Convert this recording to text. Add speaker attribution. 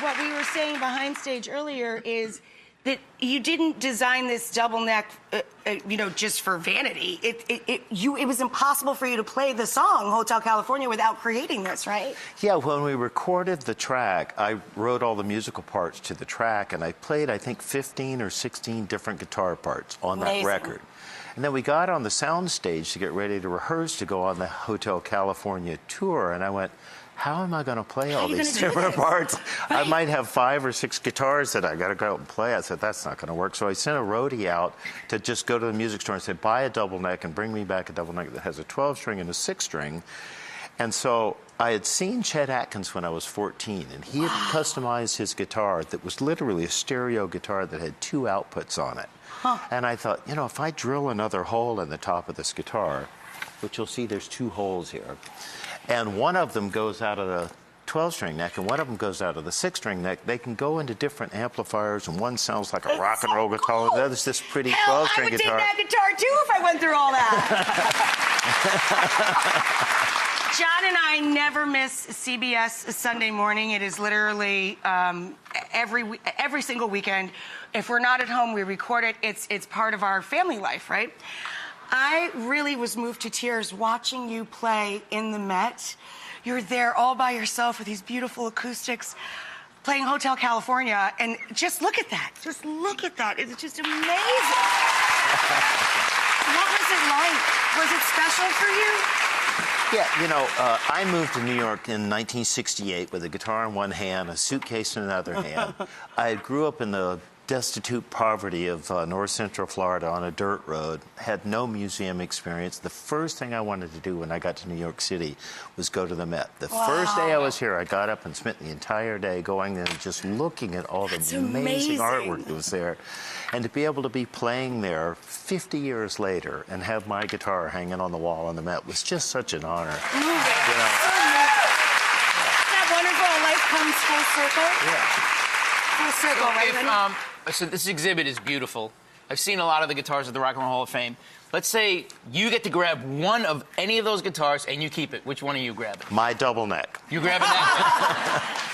Speaker 1: what we were saying behind stage earlier is that you didn't design this double neck, just for vanity. It was impossible for you to play the song Hotel California without creating this, right?
Speaker 2: Yeah, when we recorded the track, I wrote all the musical parts to the track, and I played, I think, 15 or 16 different guitar parts on that record. And then we got on the sound stage to get ready to rehearse to go on the Hotel California tour, and I went, how am I going to play all these different parts? Right. I might have 5 or 6 guitars that I got to go out and play. I said, that's not going to work. So I sent a roadie out to just go to the music store and say, buy a double neck and bring me back a double neck that has a 12-string and a 6-string. And so I had seen Chet Atkins when I was 14, and he had customized his guitar that was literally a stereo guitar that had 2 outputs on it. And I thought, if I drill another hole in the top of this guitar, which you'll see there's 2 holes here, and one of them goes out of the 12-string neck and one of them goes out of the 6-string neck, they can go into different amplifiers, and one sounds like a rock and roll guitar, and the other's this pretty 12-string guitar.
Speaker 1: I would take that guitar too if I went through all that. John and I never miss CBS Sunday Morning. It is literally every single weekend. If we're not at home, we record it. It's part of our family life, right? I really was moved to tears watching you play in the Met. You're there all by yourself with these beautiful acoustics, playing Hotel California, and just look at that. Just look at that. It's just amazing. What was it like? Was it special for you?
Speaker 2: Yeah, I moved to New York in 1968 with a guitar in one hand, a suitcase in another hand. I grew up in the destitute poverty of north central Florida on a dirt road, had no museum experience. The first thing I wanted to do when I got to New York City was go to the Met. The first day I was here, I got up and spent the entire day going there and just looking at all the amazing artwork that was there. And to be able to be playing there 50 years later and have my guitar hanging on the wall on the Met was just such an honor.
Speaker 1: Isn't that wonderful? Life comes full circle?
Speaker 2: Yeah.
Speaker 1: Full circle, right?
Speaker 3: So this exhibit is beautiful. I've seen a lot of the guitars at the Rock and Roll Hall of Fame. Let's say you get to grab one of any of those guitars and you keep it. Which one are you grabbing?
Speaker 2: My double neck.
Speaker 3: You grabbing that one?